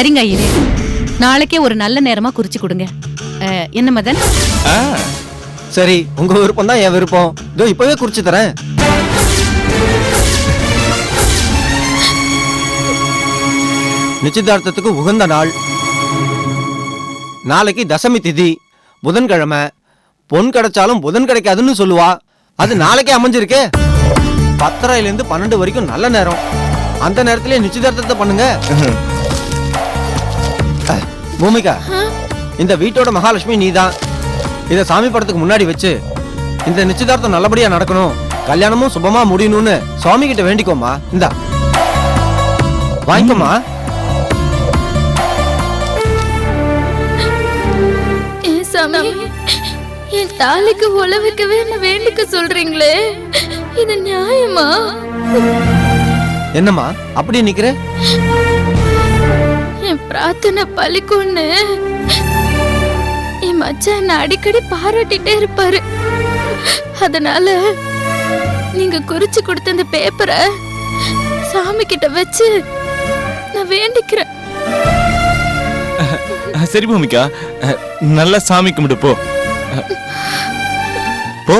சரிங்க ஐயரே, நாளைக்கே ஒரு நல்ல நேரமா குறிச்சு கொடுங்க. என்ன மதன்? சரி, உங்க விருப்பம் தான் என் விருப்பம். இதோ இப்பவே குறிச்சு தரேன். நிச்சயதார்த்தத்துக்கு உகந்த நாள் நாளைக்கு தசமி திதி, புதன்கிழமை. பொன் கிடைச்சாலும் புதன் கிடைக்காதுன்னு சொல்லுவா. அது நாளைக்கே அமைஞ்சிருக்கே. 10:30 12 வரைக்கும் நல்ல நேரம். அந்த நேரத்திலே நிச்சயதார்த்தத்தை பண்ணுங்க. பூமிகா, இந்த வீட்டோட மகாலட்சுமி நீதான். இத சாமி படத்துக்கு முன்னாடி வச்சு இந்த நிச்சயதார்த்தம் நல்லபடியா நடக்கணும், கல்யாணமும் சுபமா முடியணும்னு சுவாமி கிட்ட வேண்டிக்கோமா. இந்தா வாங்கிக்கோமா. என் தாலிக்கு உழவுக்கவே என்ன வேண்டிக்க சொல்றீங்களே, இது நியாயமா? என்னம்மா அப்படி நிக்கிற? என் பிரார்த்தனை பலிக்கும்னு என் மச்சான் என்ன அடிக்கடி பாராட்டிட்டே இருப்பாரு. அதனால நீங்க குறிச்சு கொடுத்த இந்த பேப்பரை சாமி கிட்ட வச்சு நான் வேண்டிக்கிறேன். சரி பூமிகா, நல்லா சாமி கும்பிடு போ. போ.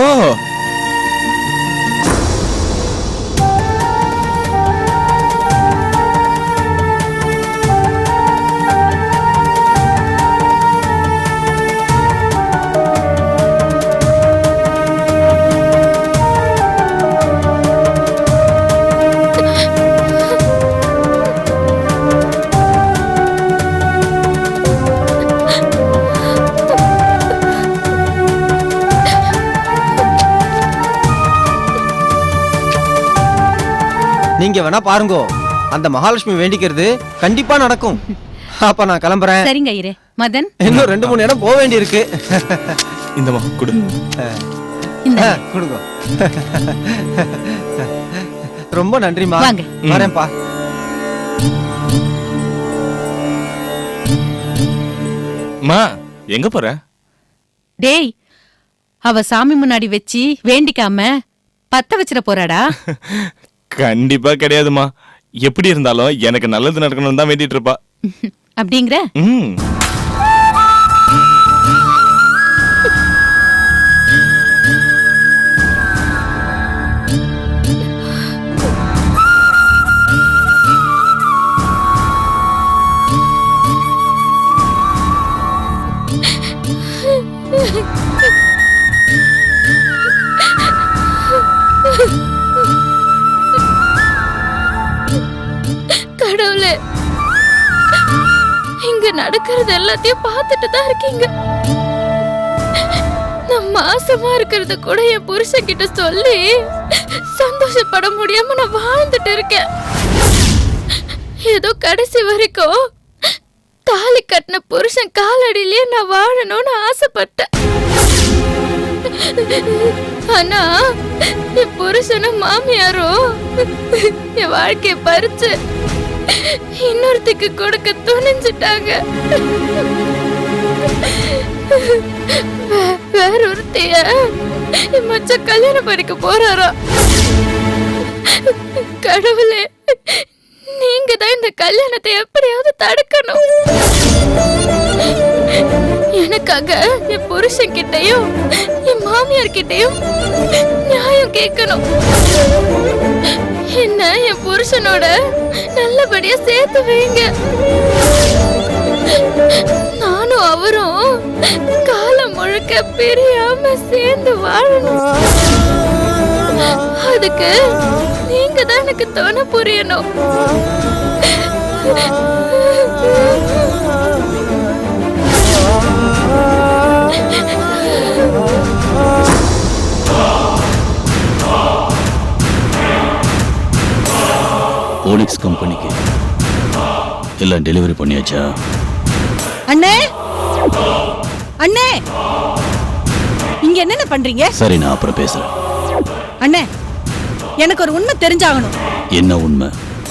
நீங்க வேணா பாருங்க, அந்த மகாலட்சுமி வேண்டிக்கிறது கண்டிப்பா நடக்கும். அப்ப நான் கிளம்புறேன். சரிங்க ஐயரே. மதன், இன்னும் 2-3 இடம் போக வேண்டி இருக்கு. இந்தமா குடு. கொடுங்க. ரொம்ப நன்றிமா. வாங்க. வரேன்ப்பா. மா, எங்க போற? டேய், அவ சாமி முன்னாடி வச்சு வேண்டிக்காம பத்த வச்சிட போறாடா. கண்டிப்பா கிடையாதுமா. எப்படி இருந்தாலும் எனக்கு நல்லது நடக்கணும்னு தான் வேண்டிட்டு இருப்பா. அப்படிங்கிற? கடவுளே, இங்க நடக்கிறது எல்லாத்தையும் பார்த்துட்டு தான் இருக்கீங்க. நான் மாசமா இருக்கிறத கூட என் புருஷன் கிட்ட சொல்லி சந்தோஷப்பட முடியாம நான் வாழ்ந்துட்டு இருக்கேன். ஏதோ கடைசி வரைக்கும் தாலி கட்டின புருஷன் காலடியிலேயே நான் வாழணும்னு ஆசைப்பட்டேன். ஆனா என் புருஷனும் மாமியாரும் என் வாழ்க்கைய பறிச்சு இன்னொருத்திக்கு கொடுக்க துணிஞ்சிட்டாங்க. வேற ஒருத்தைய என் மச்சான் கல்யாணம் பண்ணிக்க போறாரா. கடவுளே, நீங்க தான் இந்த கல்யாணத்தை எப்படியாவது தடுக்கணும். எனக்காக என் புருஷன் கிட்டையும் என் மாமியார் கிட்டையும் நியாயம் கேட்கணும். என்ன என் புருஷனோட நல்லபடியா சேர்த்து வைங்க. நானும் அவரும் காலம் முழுக்க பிரியாம சேர்ந்து வாழணும். அதுக்கு நீங்க தான் எனக்கு துணை புரியணும். போனிக்ஸ் கம்பெனிக்கு எல்லாம் டெலிவரி பண்ணியாச்சா? அண்ணே, அண்ணே, இங்க என்னென்ன பண்றீங்க? சரி, நான் அப்புறம் பேசுறேன். அண்ணே, எனக்கு ஒரு உண்மை தெரிஞ்சாகணும். என்ன உண்மை?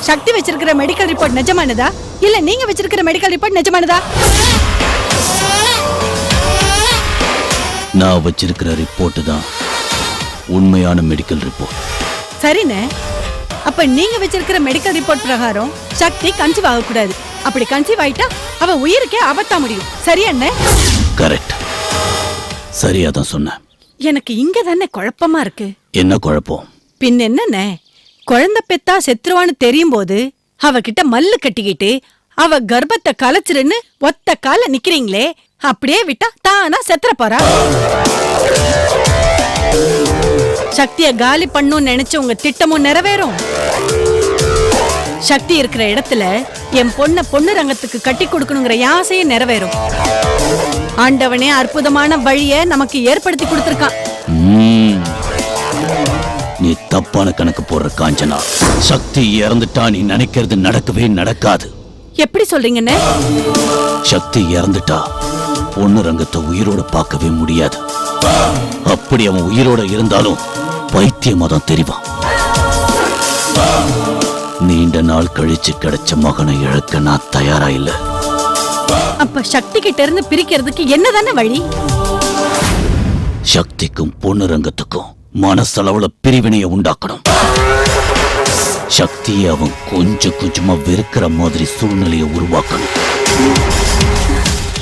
சக்தி வச்சிருக்கிற மெடிக்கல் ரிப்போர்ட் நிஜமானதா இல்ல நீங்க வச்சிருக்கிற மெடிக்கல் ரிப்போர்ட் நிஜமானதா? நான் வச்சிருக்கிற ரிப்போர்ட் தான் உண்மையான மெடிக்கல் ரிப்போர்ட். சரிண்ணே, அப்ப நீங்க வச்சிருக்கிற மெடிக்கல் ரிப்போர்ட் பிரகாரம் சக்தி கன்சீவ் ஆக கூடாது. அப்படி கன்சீவ் ஆயிட்டா அவ உயிருக்கே ஆபத்தா முடியும். சரியா அண்ணே? கரெக்ட், சரியா தான் சொன்னேன். எனக்கு இங்க தானே குழப்பமா இருக்கு. என்ன குழப்பம்? பின் என்னண்ணே, குழந்தை பெத்தா செத்துருவான்னு தெரியும் போது அவகிட்ட மல்லு கட்டிக்கிட்டு அவ கர்ப்பத்தை கலைச்சிருன்னு ஒத்த கால நிக்கிறீங்களே, அப்படியே விட்டா தானா செத்துற போறா. சக்திய காலி பண்ணும் நினைச்சு உங்க திட்டமும் நிறைவேறும். சக்தி இருக்கிற இடத்துல என் பொண்ணு ரங்கத்துக்கு கட்டி கொடுக்கணுங்கிற ஆசையும் நிறைவேறும். ஆண்டவனே அற்புதமான வழிய நமக்கு ஏற்படுத்தி கொடுத்திருக்கான். நீ தப்பான கணக்கு போடுற காஞ்சனா. சக்தி இறந்துட்டா நீ நினைக்கிறது நடக்கவே நடக்காது. எப்படி சொல்றீங்கன்னு? சக்தி இறந்துட்டா பொண்ணு ரங்கத்தை உயிரோட பார்க்கவே முடியாது. அப்படி அவன் உயிரோட இருந்தாலும் பைத்தியமா தான் தெரிவான். நீண்ட நாள் கழிச்சு கிடைச்ச மகனை இழக்க நான் தயாரா இல்ல. அப்ப சக்தி கிட்ட இருந்து பிரிக்கிறதுக்கு என்னதானே வழி? சக்திக்கும் பொண்ணு ரங்கத்துக்கும் மனசளவுல பிரிவினைய உண்டாக்கணும். சக்தியை அவன் கொஞ்சம் கொஞ்சமா வெறுக்கிற மாதிரி சூழ்நிலையை உருவாக்கணும்.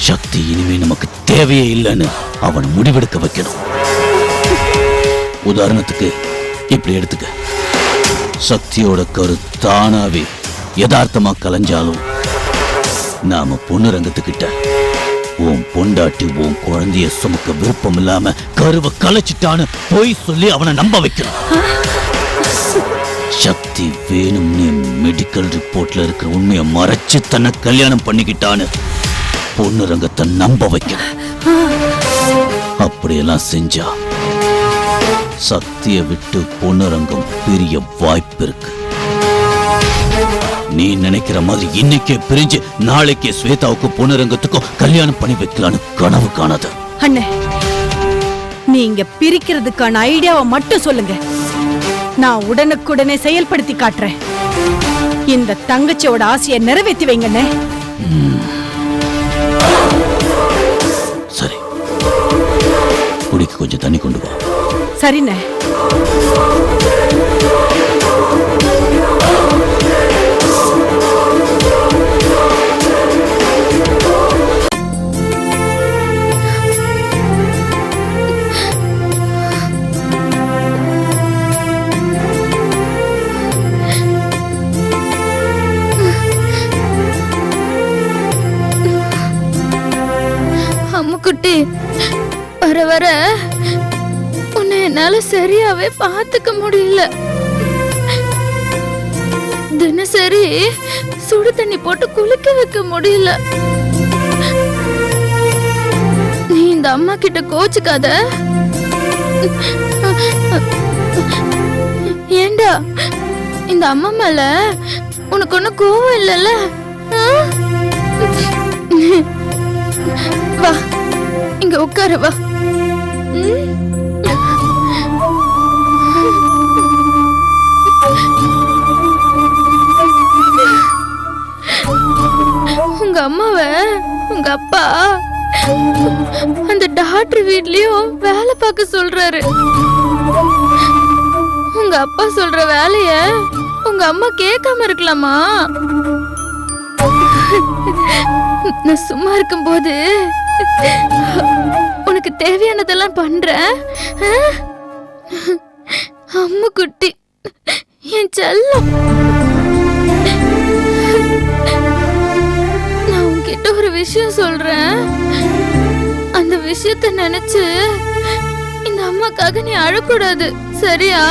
சக்தி இனிமே நமக்கு தேவையே இல்லைன்னு அவன் முடிவெடுக்க வைக்கணும். உதாரணத்துக்கு இப்படி எடுத்துக்க, சக்தியோட கரு தானாவே யதார்த்தமா கலைஞ்சாலும் நாம பொண்ணு ரங்கத்துக்கிட்ட உன் பொண்டாட்டி உன் குழந்தைய சுமக்க விருப்பம் இல்லாம கருவை கலைச்சிட்டான்னு போய் சொல்லி அவனை நம்ப வைக்கணும். சக்தி வேணும்னு மெடிக்கல் ரிப்போர்ட்ல இருக்கிற உண்மையை மறைச்சு தன்னை கல்யாணம் பண்ணிக்கிட்டான்னு பொண்ணு ரங்கத்தை நம்ப வைக்கணும். அப்படியெல்லாம் செஞ்சா சக்தியை விட்டு பொண்ணு ரங்கம் பிரிய வாய்ப்பு இருக்கு. நீ நினைக்கிற மாதிரி இன்னைக்கே பிரிஞ்சு நாளைக்கே ஸ்வேதாவுக்கும் பொண்ணு ரங்கத்துக்கும் கல்யாணம் பண்ணி வைக்கலான்னு கனவு காணாத. அண்ணே, நீங்க பிரிக்கிறதுக்கான ஐடியாவை மட்டும் சொல்லுங்க, நான் உடனுக்குடனே செயல்படுத்தி காட்டுறேன். இந்த தங்கச்சியோட ஆசையை நிறைவேற்றி வைங்கண்ணே. சரி, குடிக்க கொஞ்சம் தண்ணி கொண்டு வா. சரிண்ணே. அம்முக்குட்டி, வர வர உன்னை என்னால சரியாவே பார்த்துக்க முடியல. தினசரி சுடு தண்ணி போட்டு குளிக்க வைக்க முடியல. நீ இந்த அம்மா கிட்ட கோச்சுக்காத. ஏண்டா, இந்த அம்மா மேல உனக்கு ஒன்னும் கோவம் இல்லைல்ல? வா, இங்க உட்காரு, வா. உங்க அம்மாவை உங்க அப்பா அந்த டாக்டர் வீட்லயும் வேலை பார்க்க சொல்றாரு. உங்க அப்பா சொல்ற வேலைய உங்க அம்மா கேட்காம இருக்கலாமா? நான் சும்மா இருக்கும்போது உனக்கு தேவையானதெல்லாம் பண்றேன். அம்மா குட்டி, என் செல்லம், நான் உன்கிட்ட ஒரு விஷயம் சொல்றேன். அந்த விஷயத்த நினைச்சு இந்த அம்மாக்காக நீ அழக்கூடாது, சரியா?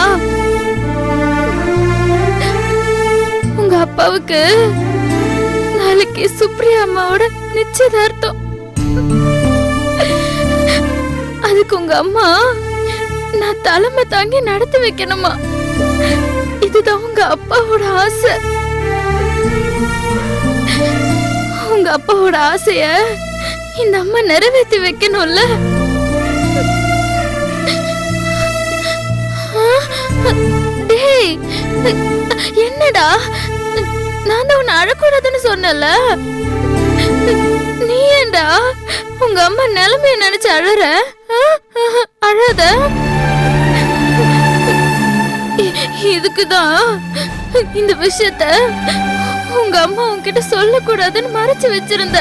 உங்க அப்பாவுக்கு நாளைக்கு சுப்ரியா அம்மாவோட நிச்சயதார்த்தம். அதுக்கு உங்க அம்மா நான் தலைமை தாங்கி நடத்தி வைக்கணுமா? இதுதான் உங்க அப்பாவோட ஆசை. உங்க அப்பாவோட ஆசைய இந்த அம்மா நிறைவேற்றி வைக்கணும்ல? டேய், என்னடா, நான் தான் உன்னை அழக்கூடாதுன்னு சொன்னல, நீ ஏண்டா உங்க அம்மா நிலைமைய நினைச்சு அழற? அழாத. இதுக்குதான் இந்த விஷயத்த உங்க அம்மா உன்கிட்ட சொல்லக்கூடாதுன்னு மறைச்சு வச்சிருந்த.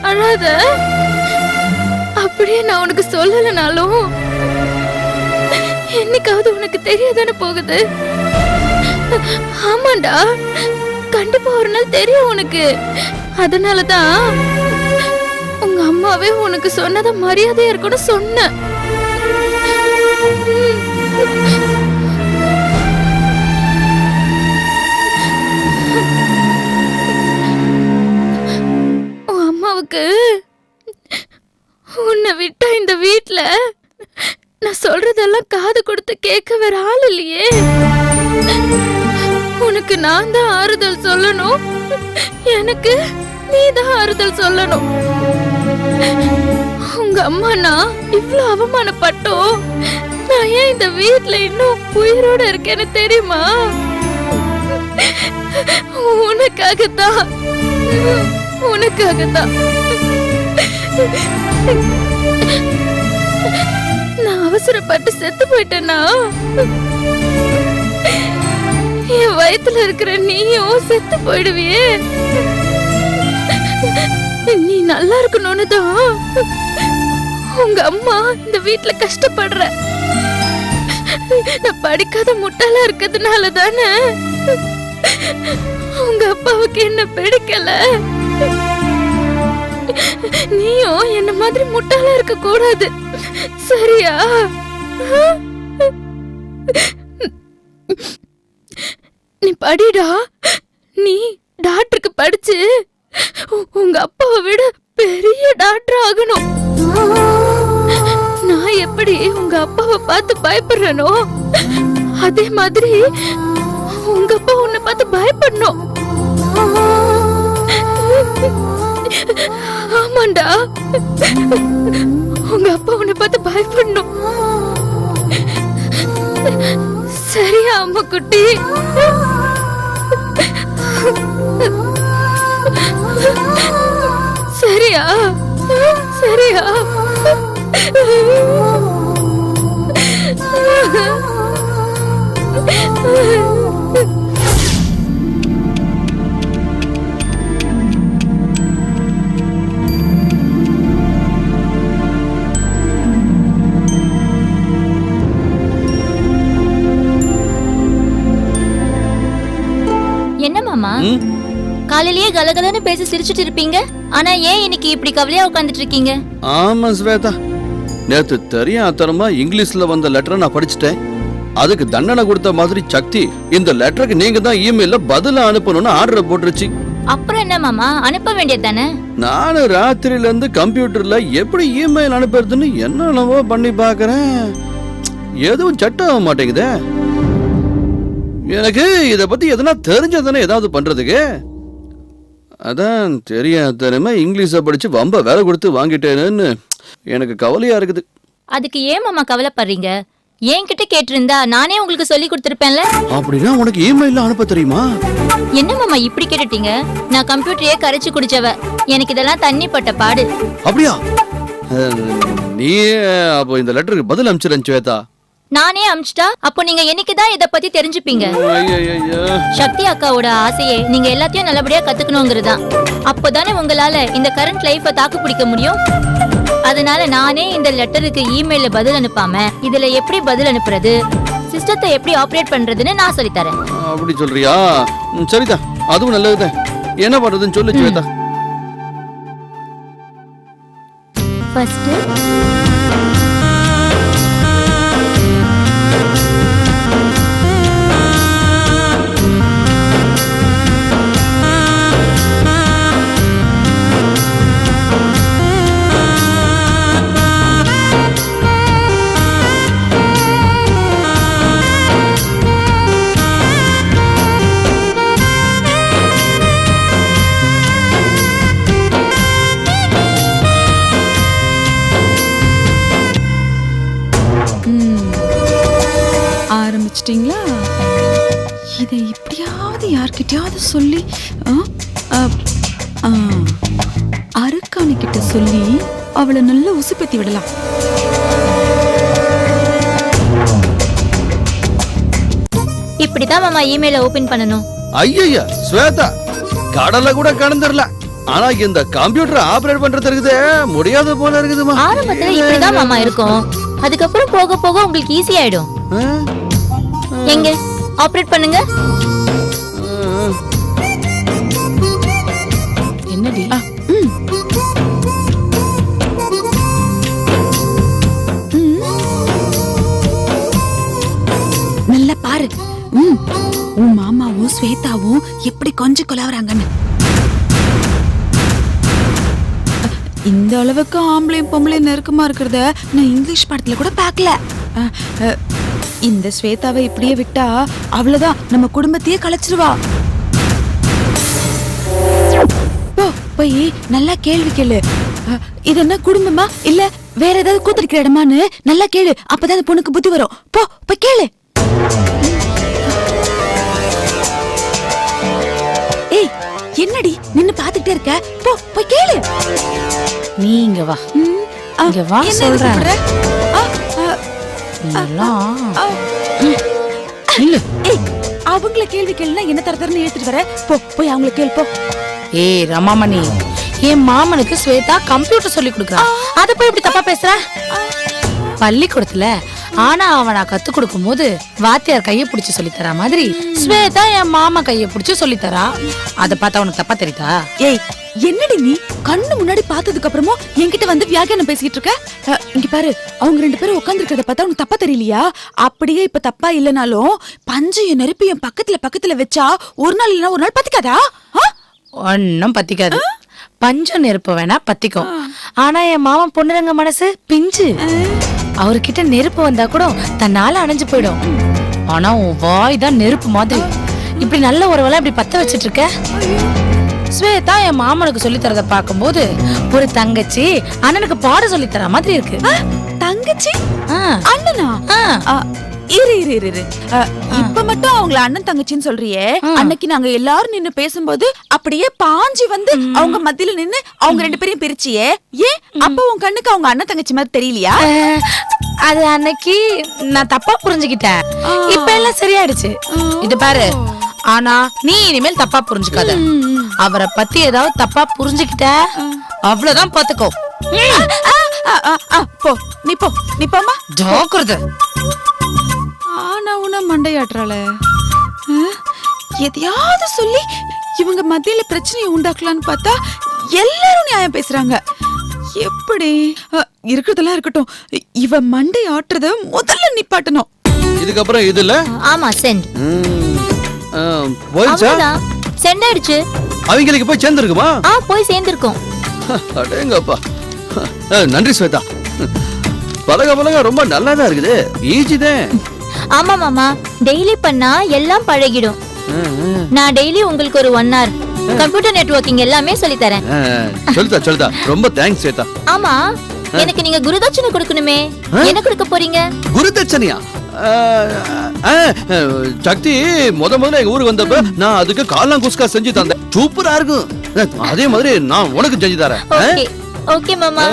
அழாத. அப்படியே நான் உனக்கு சொல்லலனாலும் என்னைக்காவது உனக்கு தெரியாதானே போகுது. ஆமாண்டா, கண்டிப்பா ஒரு நாள் தெரியும் உனக்கு. அதனாலதான் உங்க அம்மாவே உனக்கு சொன்னத மரியாதையா இருக்கணும் சொன்ன. உன் அம்மாவுக்கு உன்னை விட்டா இந்த வீட்ல நான் சொல்றதெல்லாம் காது கொடுத்து கேட்க வேற ஆள் இல்லையே. உனக்கு நான் தான் ஆறுதல் சொல்லணும், எனக்கு நீ தான் ஆறுதல் சொல்லணும். உங்க அம்மா நான் இவ்ளோ அவமானப்பட்டோம், நான் ஏன் இந்த வீட்ல இன்னும் உயிரோட இருக்கேன்னு தெரியுமா? உனக்காகத்தான், உனக்காகத்தான். நான் அவசரப்பட்டு செத்து போயிட்டேன்னா என் வயித்துல இருக்கிற நீயும் செத்து போயிடுவியே. நீ நல்லா இருக்கணும்னு தான் உங்க அம்மா இந்த வீட்ல கஷ்டப்படுற. நான் படிக்காத முட்டாளா இருக்கிறதுனால தானே உங்க அப்பாவுக்கு என்ன பிடிக்கல. நீயும் என்ன மாதிரி முட்டாளா இருக்க கூடாது, சரியா? நீ படிடா, நீ டாக்டருக்கு படிச்சு உங்க அப்பாவை விட பெரிய டாக்டர் ஆகணும். நான் எப்படி உங்க அப்பாவை பார்த்து பயப்படுறேனோ அதே மாதிரி உங்க அப்பா உன்னை பார்த்து பயப்படணும். ஆமாண்டா, உங்க அப்பா உன்னை பார்த்து பயப்படணும், சரியா அம்மா குட்டி? சரியா? சரியா? என்ன மாமா, காலையிலேயே கலகலன்னு பேசி சிரிச்சிட்டு இருப்பீங்க, ஆனா ஏன் இன்னைக்கு இப்படி கவலையா உட்கார்ந்துட்டு இருக்கீங்க? ஆமா ஸ்வேதா, நேத்து தெரியாதனமா இங்கிலீஷ்ல வந்த லெட்டரை நான் படிச்சுட்டேன். அதுக்கு தண்டனை கொடுத்த மாதிரி சக்தி இந்த லெட்டருக்கு நீங்க தான் இமெயில்ல பதில அனுப்பணும்னு ஆர்டர் போட்டுருச்சு. அப்புறம் என்ன மாமா, அனுப்ப வேண்டியது தானே? நானும் ராத்திரில இருந்து கம்ப்யூட்டர்ல எப்படி இமெயில் அனுப்புறதுன்னு என்னென்னவோ பண்ணி பாக்குறேன், எதுவும் செட் ஆக மாட்டேங்குதே. எனக்கு இத பத்தி எதனா தெரிஞ்சதானே ஏதாவது பண்றதுக்கு. அதான் தெரியாதனமா இங்கிலீஷ படிச்சு வம்ப வேலை கொடுத்து வாங்கிட்டேன்னு எனக்கு கவலையா இருக்குது. அதுக்கு ஏன் மாமா கவலைப்படுறீங்க? என்கிட்ட கேட்டிருந்தா நானே உங்களுக்கு சொல்லி கொடுத்திருப்பேன்ல. அப்படின்னா உனக்கு இமெயில்ல அனுப்ப தெரியுமா? என்ன மாமா இப்படி கேட்டுட்டீங்க? நான் கம்ப்யூட்டரையே கரைச்சு குடிச்சவ, எனக்கு இதெல்லாம் தண்ணி பட்ட பாடு. அப்படியா? நீ அப்போ இந்த லெட்டருக்கு பதில் அனுப்பிச்சிருந்தேன் ஸ்வேதா. நானே அமிச்சிட்டா அப்போ நீங்க என்னைக்குதான் இத பத்தி தெரிஞ்சுப்பீங்க? சக்தி அக்காவோட ஆசையே நீங்க எல்லாத்தையும் நல்லபடியா கத்துக்கணுங்கிறதுதான். அப்போதானே உங்களால இந்த கரண்ட் லைஃப தாக்கு பிடிக்க முடியும். அதனால நானே இந்த லெட்டருக்கு இமெயில்ல பதில் அனுப்பாம இதுல எப்படி பதில் அனுப்புறது, சிஸ்டத்தை எப்படி ஆபரேட் பண்றதுன்னு நான் சொல்லி தரேன். அப்படி சொல்றியா? சரிதான், அதுவும் நல்லதுதான். என்ன பண்றதுன்னு சொல்லு ஸ்வேதா. ஃபர்ஸ்ட் ஆரம்பிச்சிட்டிங்களா? இதை இப்படியாவது யார்கிட்டயாவது சொல்லி அருக்காணி கிட்ட சொல்லி அவளை நல்லா உசுப்பேத்தி விடலாம். இப்படிதான் மாமா இமெயில ஓபன் பண்ணணும். ஐயா ஸ்வேதா கடலை கூட கடந்துடலாம், ஆனா இந்த கம்ப்யூட்டர் ஆபரேட் பண்றது இருக்குதே முடியாத போல இருக்குதுமா. ஆரம்பத்துல இப்படிதான் மாமா இருக்கும், அதுக்கப்புறம் போக போக உங்களுக்கு ஈஸி ஆயிடும். எங்க ஆபரேட் பண்ணுங்க. என்னடி நல்லா பாரு. உன் மாமாவும் ஸ்வேதாவும் எப்படி கொஞ்சம் கொலாவறாங்கன்னு. இந்த அளவுக்கு ஆம்பளையும் பொம்பளையும் நெருக்கமா இருக்கிறத நான் இங்கிலீஷ் படத்துல கூட பார்க்கல. இந்த ஸ்வேதாவை இப்படியே விட்டா அவ்வளவுதான், நம்ம குடும்பத்தையே கலைச்சிருவா. போய் நல்லா கேள்வி கேளு. இது என்ன குடும்பமா இல்ல வேற ஏதாவது கூத்தடிக்கிற இடமான்னு நல்லா கேளு, அப்பதான் அந்த பொண்ணுக்கு புத்தி வரும். போய் கேளு. ஏய் என்னடி நின்னு பாத்துக்கிட்டே இருக்க? போய் கேளு. நீ இங்க வா, இங்க வா சொல்றேன். ஏய் அவங்கள கேள்வி கேளுனா என்ன தரதரன்னு ஏத்துட்டு வர? போய் அவங்கள கேளு போ. ஏய் ரமாமணி, என் மாமனுக்கு ஸ்வேதா கம்ப்யூட்டர் சொல்லி கொடுக்குறா, அத போய் இப்படி தப்பா பேசுற? பள்ளிக்கூடத்துல ஆனா அவனா கத்து கொடுக்கும் போது வாத்தியார் கைய பிடிச்சு சொல்லி தரா மாதிரி ஸ்வேதா என் மாமா கைய பிடிச்சு சொல்லி தரா. அத பார்த்தா உனக்கு தப்பா தெரியுதா? ஏய் என்னடி நீ கண்ணு முன்னாடி பார்த்ததுக்கு அப்புறமும் என்கிட்ட வந்து வியாக்கியானம் பேசிட்டு இருக்க? இங்க பாரு, அவங்க 2 பேரும் உட்கார்ந்து இருக்கிறத பார்த்தா உனக்கு தப்பா தெரியலையா? அப்படியே இப்ப தப்பா இல்லனாலும் பஞ்சையும் நெருப்பையும் பக்கத்துல வச்சா ஒரு நாள் இல்லனா ஒரு நாள் பத்திக்காதா? ஒன்னும் பத்திக்காது. பஞ்சம் நெருப்பு வேணா பத்திக்கும், ஆனா என் மாமன் பொண்ணுரங்க மனசு பிஞ்சு. அவர்கிட்ட நெருப்பு வந்தா கூட தன்னால அணைஞ்சு போயிடும். ஆனா உன் வாய் தான் நெருப்பு மாதிரி. இப்படி நல்ல உறவெல்லாம் இப்படி பத்த வச்சிட்டு இருக்க. ஸ்வேதா என் மாமனுக்கு சொல்லி தரத பாக்கும்போது ஒரு தங்கச்சி அண்ணனுக்கு பாட சொல்லி தர மாதிரி இருக்கு. தங்கச்சி அண்ணனா? இரு இப்ப மட்டும் அவங்கள அண்ணன் தங்கச்சின்னு சொல்றியே, அன்னைக்கு நாங்க எல்லாரும் நின்னு பேசும்போது அப்படியே பாஞ்சி வந்து அவங்க மத்தியில நின்னு அவங்க 2 பேரையும் பிரிச்சியே, ஏன் அப்ப உன் கண்ணுக்கு அவங்க அண்ணன் தங்கச்சி மாதிரி தெரியலையா? அது அன்னைக்கு நான் தப்பா புரிஞ்சுக்கிட்டேன், இப்ப எல்லாம் சரியாயிடுச்சு. இது பாரு, ஆனா நீ இனிமேல் தப்பா புரிஞ்சுக்காத. அவரை பத்தி ஏதாவது தப்பா புரிஞ்சுக்கிட்ட அவ்வளவுதான் பாத்துக்கோ. நீ போமா. ஜோக்குறது ஆனா உன மண்டையாட்டுறாள. எதையாவது சொல்லி இவங்க மத்தியில பிரச்சனையை உண்டாக்கலான்னு பார்த்தா எல்லாரும் நியாயம் பேசுறாங்க. எப்படி இருக்கிறதெல்லாம் இருக்கட்டும், இவ மண்டை ஆட்டுறத முதல்ல நிப்பாட்டணும். இதுக்கப்புறம் இதுல ஆமா சென்ட் போயிச்சா? சென்ட் ஆயிடுச்சு. அவங்களுக்கு போய் சேர்ந்துருக்குமா? போய் சேர்ந்திருக்கோம். அடேங்கப்பா, நன்றி ஸ்வேதா. பழக ரொம்ப நல்லாதான் இருக்குது, ஈஸிதான். ஆமா மாமா, டெய்லி பண்ணா எல்லாம் பழகிடும். நான் டெய்லி உங்களுக்கு ஒரு 1 hour கம்ப்யூட்டர் நெட்வொர்க்கிங் எல்லாமே சொல்லி தரேன். சொல்லுதா ரொம்ப தேங்க்ஸ் ஸ்வேதா. ஆமா, எனக்கு நீங்க குருதட்சணை கொடுக்கணுமே, என்ன கொடுக்க போறீங்க? குருதட்சணையா? சக்தி முதல்ல எங்க ஊருக்கு வந்தப்ப நான் அதுக்கு காளான் குஸ்கா செஞ்சு தந்தேன், சூப்பரா இருக்கும். அதே மாதிரி நான் உனக்கு செஞ்சு தரேன். ஓகே மாமா.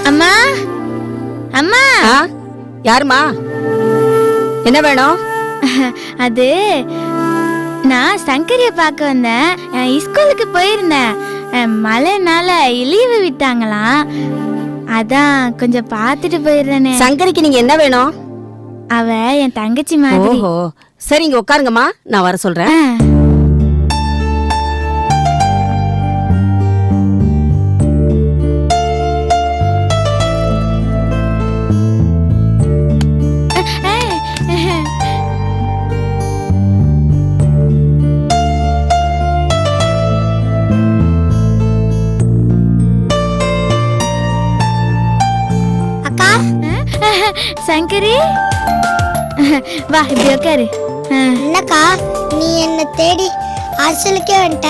அம்மா அம்மா. யாருமா? என்ன வேணும்? அது நான் சங்கரிய பார்க்க வந்தேன். ஸ்கூலுக்கு போயிருந்தேன், மழைனால லீவு விட்டாங்களாம், அதான் கொஞ்சம் பார்த்துட்டு போயிருந்தேனே. சங்கரிக்கு நீங்க என்ன வேணும்? அவ என் தங்கச்சி மாதிரி. ஓஹோ, சரி இங்க உட்காருங்கம்மா, நான் வர சொல்றேன். சங்கரி வா, இப்படி உட்காரு. என்னக்கா நீ என்ன தேடி ஹாஸ்டலுக்கே வந்துட்ட?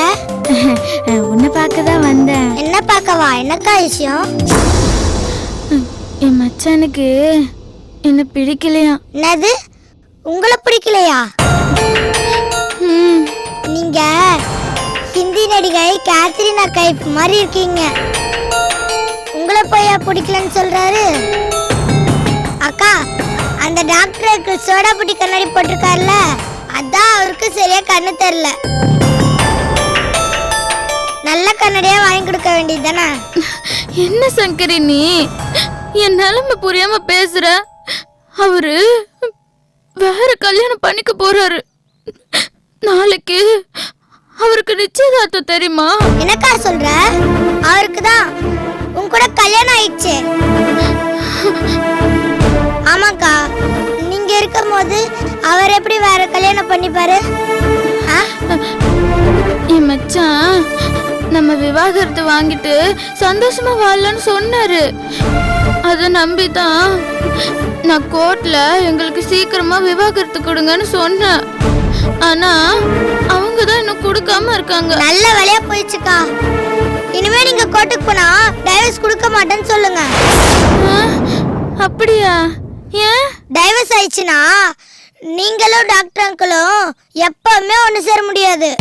உன்னை பார்க்க தான் வந்தேன். என்ன பார்க்கவா? என்னக்கா விஷயம்? என் மச்சானுக்கு என்ன பிடிக்கலையா? என்னது, உங்களை பிடிக்கலையா? நீங்க கேத்ரினா கைப் மாதிரி இருக்கீங்க. உங்களை போய் பிடிக்கலன்னு சொல்றாரு? அக்கா, அந்த டாக்டருக்கு சோடா புட்டி கண்ணாடி போட்டிருக்காருல, அதான் அவருக்கு சரியா கண்ணு தெரியல. நல்ல கண்ணாடியா வாங்கி கொடுக்க வேண்டியது தானே? என்ன சங்கரி நீ என் நிலைமை புரியாம பேசுற? அவரு வேற கல்யாணம் பண்ணிக்க போறாரு. நாளைக்கு அவருக்கு நிச்சயதார்த்தம் தெரியுமா? என்னக்கா சொல்ற? அவருக்கு தான் உன் கூட கல்யாணம் ஆயிடுச்சு. ஆமாக்கா, நீங்க இருக்கும் போது அவர் எப்படி வேற கல்யாணம் பண்ணிப்பாரு? என் மச்சான் நம்ம விவாகரத்து வாங்கிட்டு சந்தோஷமா வாழலாம்னு சொன்னாரு. அத நம்பிதான் நான் கோர்ட்ல எங்களுக்கு சீக்கிரமா விவாகரத்து கொடுங்கன்னு சொன்னேன். ஆனா அவங்க தான் இன்னும் கொடுக்காம இருக்காங்க. நல்ல வேலையா போயிடுச்சுக்கா. இனிமே நீங்க கோர்ட்டுக்கு போனா டைவர்ஸ் கொடுக்க மாட்டேன்னு சொல்லுங்க. அப்படியா? ஏன்? டைவர்ஸ் ஆயிடுச்சுன்னா நீங்களும் டாக்டர் அங்கிளும் எப்பவுமே ஒண்ணு சேர முடியாது.